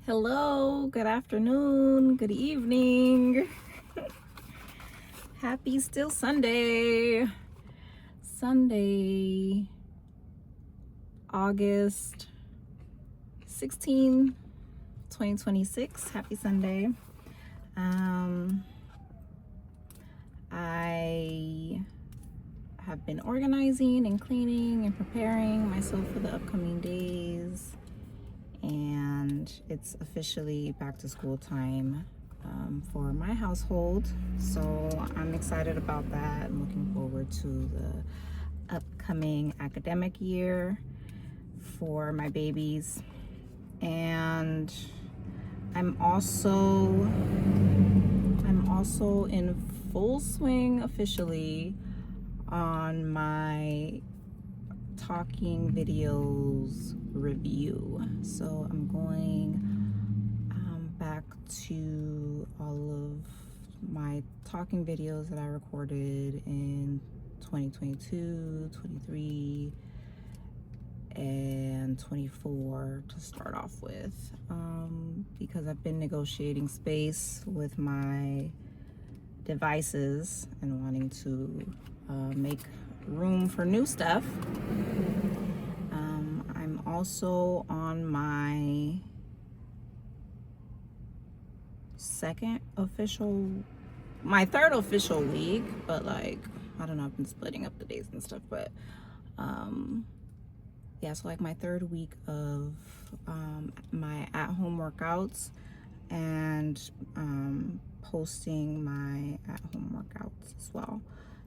Hello, good afternoon, good evening. Happy still Sunday. Sunday, August 16, 2026. Happy Sunday. I have been organizing and cleaning and preparing myself for the upcoming days. And it's officially back to school time for my household, so I'm excited about that. I'm looking forward to the upcoming academic year for my babies, and I'm also in full swing officially on my talking videos review. So I'm going back to all of my talking videos that I recorded in 2022, 23, and 24 to start off with, because I've been negotiating space with my devices and wanting to make room for new stuff. I'm also on my third official week, but like, I don't know, I've been splitting up the days and stuff, but yeah, so like my third week of my at-home workouts and posting my at-home workouts as well.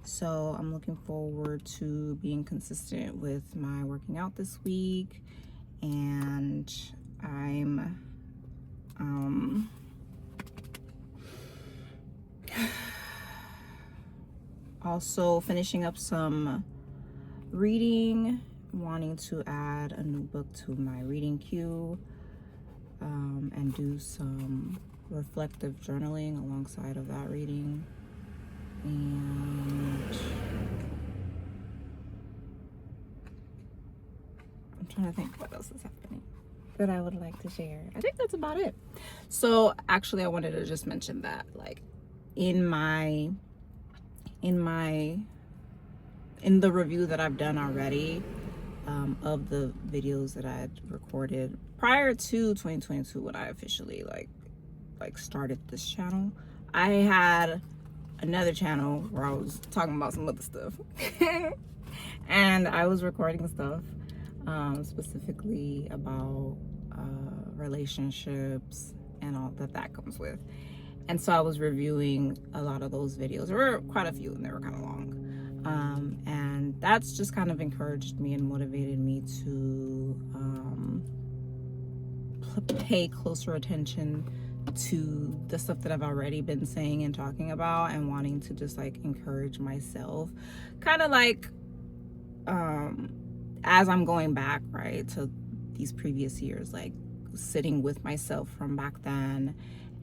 So I'm looking forward to being consistent with my working out this week, and I'm also finishing up some reading, wanting to add a new book to my reading queue, and do some reflective journaling alongside of that reading. And I'm trying to think what else is happening that I would like to share. I think that's about it. So actually, I wanted to just mention that, like, in the review that I've done already, of the videos that I had recorded prior to 2022, when I officially like started this channel, I had another channel where I was talking about some other stuff and I was recording stuff specifically about relationships and all that comes with. And so I was reviewing a lot of those videos. There were quite a few and they were kind of long, and that's just kind of encouraged me and motivated me to pay closer attention to the stuff that I've already been saying and talking about, and wanting to just like encourage myself, kind of like as I'm going back, right, to these previous years, like sitting with myself from back then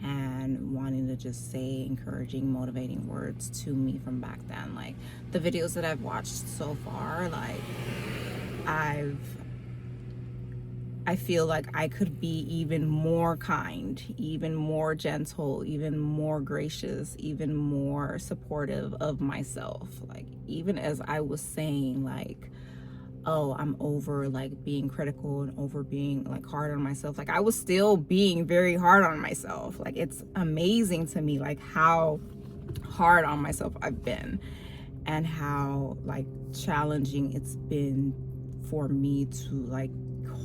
and wanting to just say encouraging, motivating words to me from back then. Like the videos that I've watched so far, like I feel like I could be even more kind, even more gentle, even more gracious, even more supportive of myself. Like, even as I was saying, like, oh, I'm over like being critical and over being like hard on myself, like I was still being very hard on myself. Like, it's amazing to me like how hard on myself I've been, and how like challenging it's been for me to like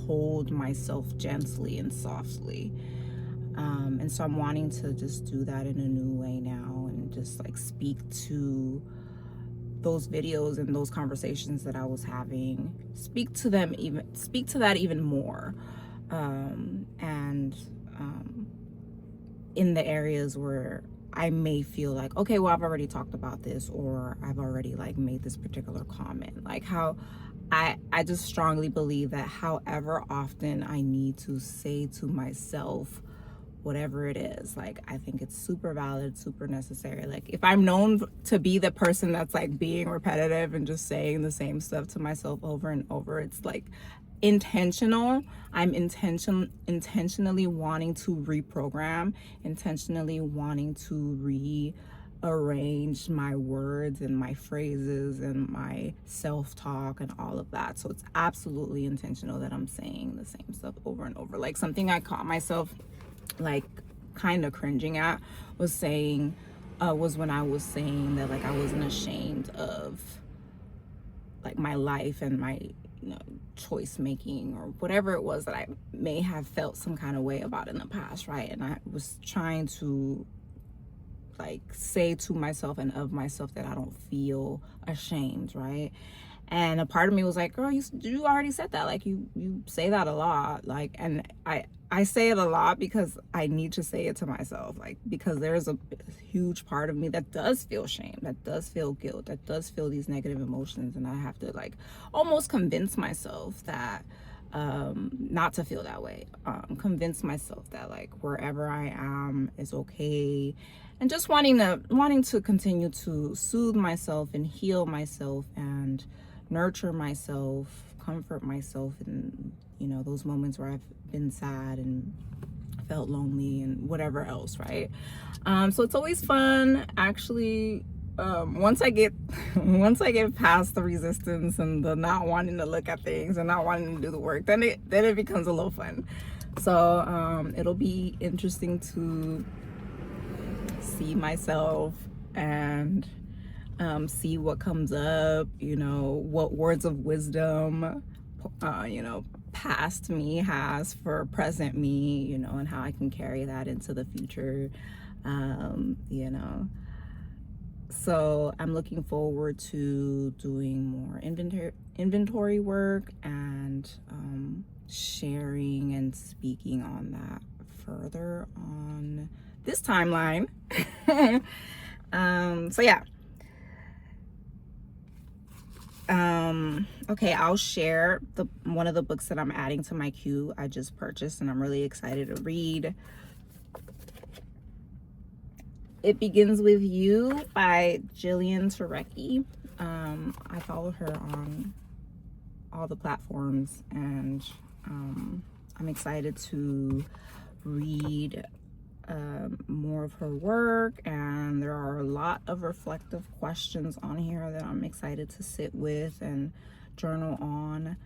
hold myself gently and softly. And so I'm wanting to just do that in a new way now, and just like speak to those videos and those conversations that I was having, speak to that even more, and in the areas where I may feel like, okay, well, I've already talked about this, or I've already like made this particular comment. Like how I just strongly believe that however often I need to say to myself whatever it is, like I think it's super valid, super necessary. Like if I'm known to be the person that's like being repetitive and just saying the same stuff to myself over and over, it's like intentional. I'm intentionally wanting to reprogram, intentionally wanting to rearrange my words and my phrases and my self-talk and all of that. So it's absolutely intentional that I'm saying the same stuff over and over. Like, something I caught myself like kind of cringing at was saying was when I was saying that like I wasn't ashamed of like my life and my, you know, choice making or whatever it was that I may have felt some kind of way about in the past, right? And I was trying to like say to myself and of myself that I don't feel ashamed, right? And a part of me was like, girl, you already said that. Like, you say that a lot. Like, and I say it a lot because I need to say it to myself. Like, because there's a huge part of me that does feel shame, that does feel guilt, that does feel these negative emotions. And I have to like almost convince myself that not to feel that way. Convince myself that like wherever I am is okay. And just wanting to continue to soothe myself and heal myself and nurture myself, comfort myself in, you know, those moments where I've been sad and felt lonely and whatever else, right? So it's always fun actually. Once I get past the resistance and the not wanting to look at things and not wanting to do the work, then it becomes a little fun. So it'll be interesting to see myself and see what comes up, you know, what words of wisdom, you know, past me has for present me, you know, and how I can carry that into the future, you know. So I'm looking forward to doing more inventory work and sharing and speaking on that further on this timeline. So yeah. Okay, I'll share one of the books that I'm adding to my queue I just purchased and I'm really excited to read. It Begins With You by Jillian Turecki. I follow her on all the platforms, and I'm excited to read more of her work, and there are a lot of reflective questions on here that I'm excited to sit with and journal on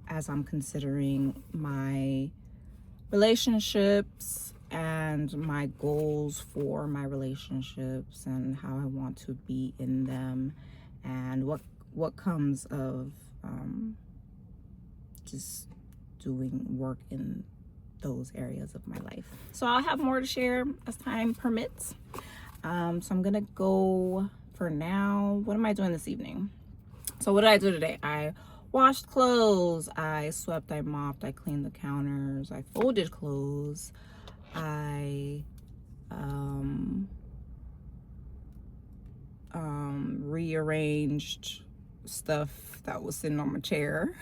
as I'm considering my relationships and my goals for my relationships and how I want to be in them, and what comes of just doing work in those areas of my life. So I'll have more to share as time permits. So I'm gonna go for now. What am I doing this evening? So what did I do today? I washed clothes, I swept, I mopped, I cleaned the counters, I folded clothes, I rearranged stuff that was sitting on my chair.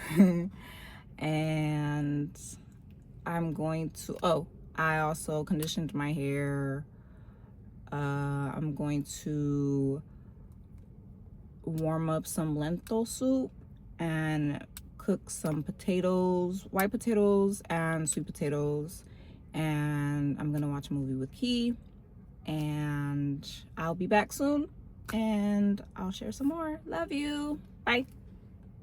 And I'm going to, I also conditioned my hair. I'm going to warm up some lentil soup and cook some potatoes, white potatoes and sweet potatoes. And I'm gonna watch a movie with Key, and I'll be back soon and I'll share some more. Love you. Bye.